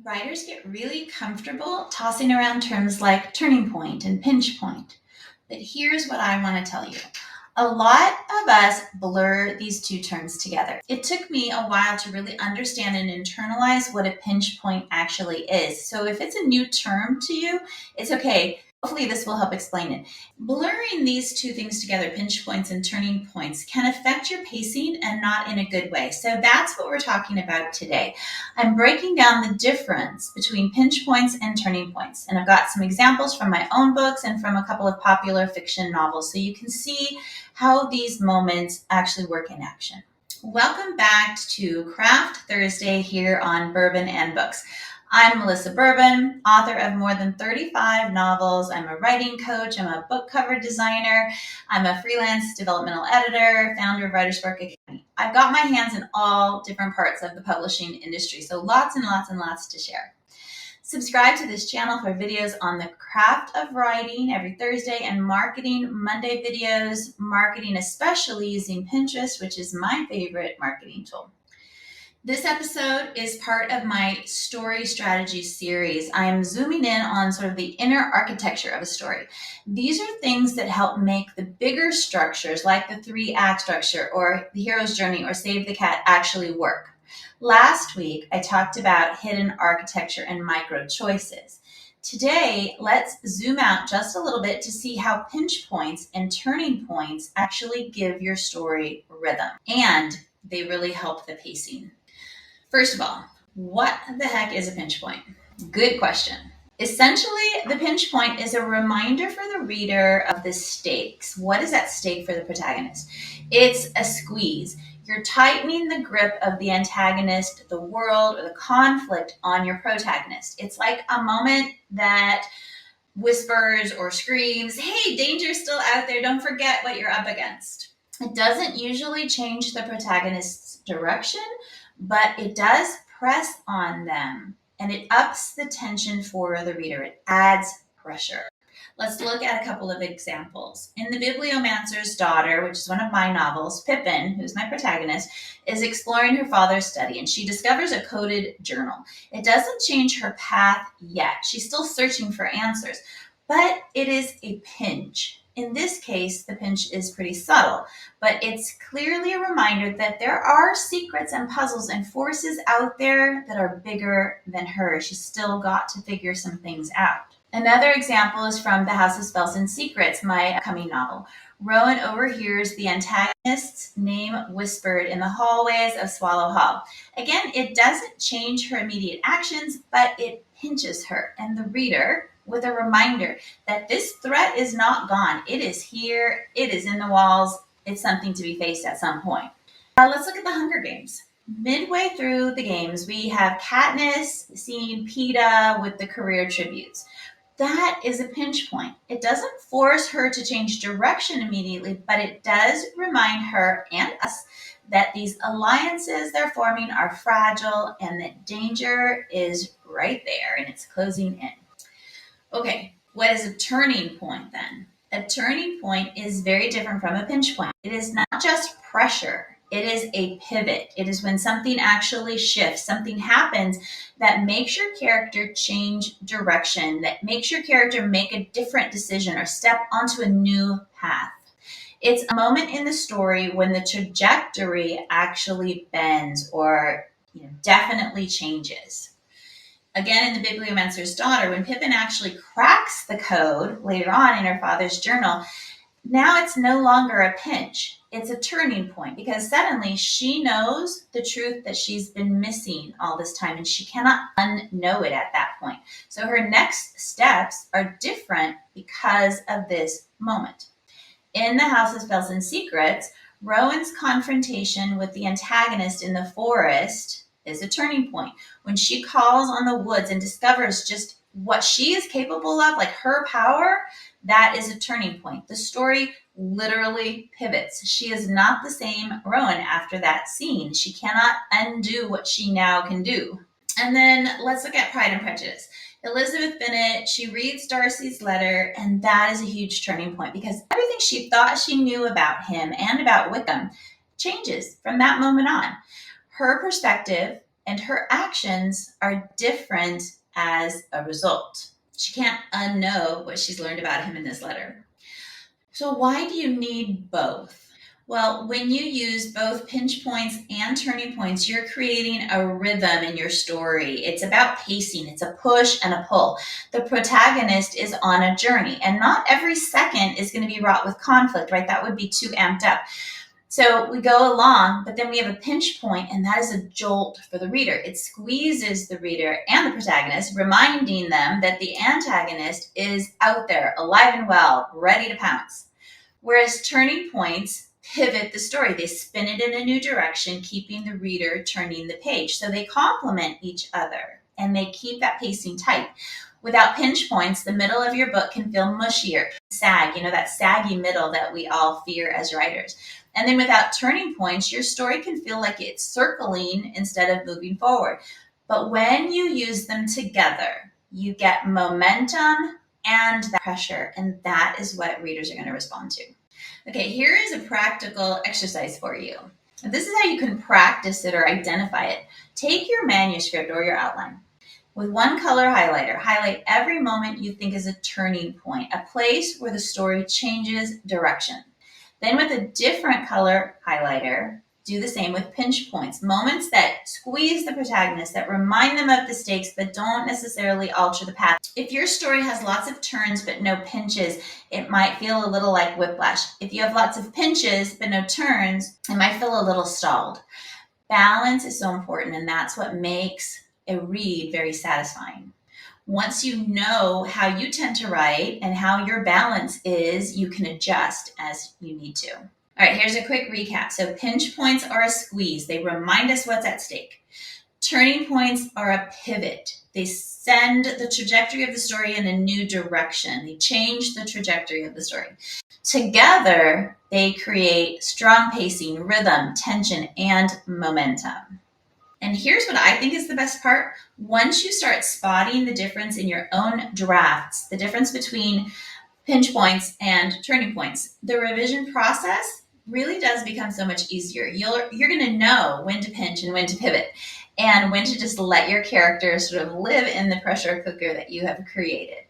Writers get really comfortable tossing around terms like turning point and pinch point. But here's what I want to tell you. A lot of us blur these two terms together. It took me a while to really understand and internalize what a pinch point actually is. So if it's a new term to you, it's okay. Hopefully, this will help explain it. Blurring these two things together, pinch points and turning points, can affect your pacing and not in a good way. So that's what we're talking about today. I'm breaking down the difference between pinch points and turning points. And I've got some examples from my own books and from a couple of popular fiction novels so you can see how these moments actually work in action. Welcome back to Craft Thursday here on Bourbon and Books. I'm Melissa Bourbon, author of more than 35 novels. I'm a writing coach. I'm a book cover designer. I'm a freelance developmental editor, founder of Writers Work Academy. I've got my hands in all different parts of the publishing industry, so lots and lots and lots to share. Subscribe to this channel for videos on the craft of writing every Thursday and marketing Monday videos, marketing especially using Pinterest, which is my favorite marketing tool. This episode is part of my story strategy series. I am zooming in on sort of the inner architecture of a story. These are things that help make the bigger structures, like the 3-act structure or the hero's journey or Save the Cat, actually work. Last week, I talked about hidden architecture and micro choices. Today, let's zoom out just a little bit to see how pinch points and turning points actually give your story rhythm, and they really help the pacing. First of all, what the heck is a pinch point? Good question. Essentially, the pinch point is a reminder for the reader of the stakes. What is at stake for the protagonist? It's a squeeze. You're tightening the grip of the antagonist, the world, or the conflict on your protagonist. It's like a moment that whispers or screams, hey, danger's still out there. Don't forget what you're up against. It doesn't usually change the protagonist's direction, but it does press on them and it ups the tension for the reader. It adds pressure. Let's look at a couple of examples. In The Bibliomancer's Daughter, which is one of my novels, Pippin, who's my protagonist, is exploring her father's study and she discovers a coded journal. It doesn't change her path yet. She's still searching for answers, but it is a pinch. In this case, the pinch is pretty subtle, but it's clearly a reminder that there are secrets and puzzles and forces out there that are bigger than her. She's still got to figure some things out. Another example is from The House of Spells and Secrets, my upcoming novel. Rowan overhears the antagonist's name whispered in the hallways of Swallow Hall. Again, it doesn't change her immediate actions, but it pinches her and the reader with a reminder that this threat is not gone. It is here. It is in the walls. It's something to be faced at some point. Let's look at the Hunger Games. Midway through the games, we have Katniss seeing Peeta with the career tributes. That is a pinch point. It doesn't force her to change direction immediately, but it does remind her and us that these alliances they're forming are fragile and that danger is right there and it's closing in. Okay, what is a turning point then? A turning point is very different from a pinch point. It is not just pressure. It is a pivot. It is when something actually shifts, something happens that makes your character change direction, that makes your character make a different decision or step onto a new path. It's a moment in the story when the trajectory actually bends or definitely changes. Again, in The Bibliomancer's Daughter, when Pippin actually cracks the code later on in her father's journal, now it's no longer a pinch. It's a turning point because suddenly she knows the truth that she's been missing all this time and she cannot unknow it at that point. So her next steps are different because of this moment. In The House of Spells and Secrets, Rowan's confrontation with the antagonist in the forest is a turning point. When she calls on the woods and discovers just what she is capable of, like her power, that is a turning point. The story literally pivots. She is not the same Rowan after that scene. She cannot undo what she now can do. And then let's look at Pride and Prejudice. Elizabeth Bennet, she reads Darcy's letter, and that is a huge turning point because everything she thought she knew about him and about Wickham changes from that moment on. Her perspective and her actions are different as a result. She can't unknow what she's learned about him in this letter. So why do you need both? Well, when you use both pinch points and turning points, you're creating a rhythm in your story. It's about pacing. It's a push and a pull. The protagonist is on a journey, and not every second is going to be wrought with conflict, right? That would be too amped up. So we go along, but then we have a pinch point, and that is a jolt for the reader. It squeezes the reader and the protagonist, reminding them that the antagonist is out there, alive and well, ready to pounce. Whereas turning points pivot the story. They spin it in a new direction, keeping the reader turning the page. So they complement each other, and they keep that pacing tight. Without pinch points, the middle of your book can feel mushier, sag, that saggy middle that we all fear as writers. And then without turning points, your story can feel like it's circling instead of moving forward. But when you use them together, you get momentum and that pressure, and that is what readers are going to respond to. Okay, here is a practical exercise for you. This is how you can practice it or identify it. Take your manuscript or your outline. With one color highlighter, highlight every moment you think is a turning point, a place where the story changes direction. Then with a different color highlighter, do the same with pinch points, moments that squeeze the protagonist, that remind them of the stakes, but don't necessarily alter the path. If your story has lots of turns but no pinches, it might feel a little like whiplash. If you have lots of pinches but no turns, it might feel a little stalled. Balance is so important, and that's what makes a read very satisfying. Once you know how you tend to write and how your balance is, you can adjust as you need to. All right, here's a quick recap. So pinch points are a squeeze. They remind us what's at stake. Turning points are a pivot. They send the trajectory of the story in a new direction. They change the trajectory of the story. Together, they create strong pacing, rhythm, tension, and momentum. And here's what I think is the best part. Once you start spotting the difference in your own drafts, the difference between pinch points and turning points, the revision process really does become so much easier. You're going to know when to pinch and when to pivot, and when to just let your characters sort of live in the pressure cooker that you have created.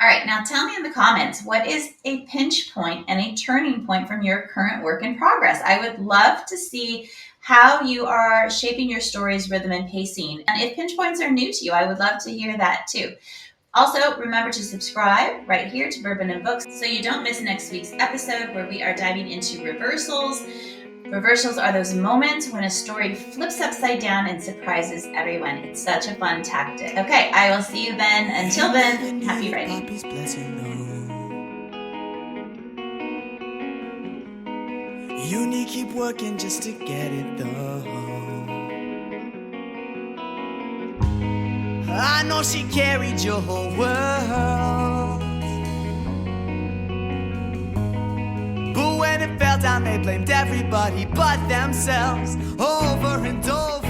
All right, now tell me in the comments, what is a pinch point and a turning point from your current work in progress? I would love to see how you are shaping your story's rhythm and pacing. And if pinch points are new to you, I would love to hear that too. Also, remember to subscribe right here to Bourbon and Books so you don't miss next week's episode where we are diving into reversals. Reversals are those moments when a story flips upside down and surprises everyone. It's such a fun tactic. Okay, I will see you then. Until then, happy writing. You need to keep working just to get it though. I know she carried your whole world, but when it fell down they blamed everybody but themselves over and over.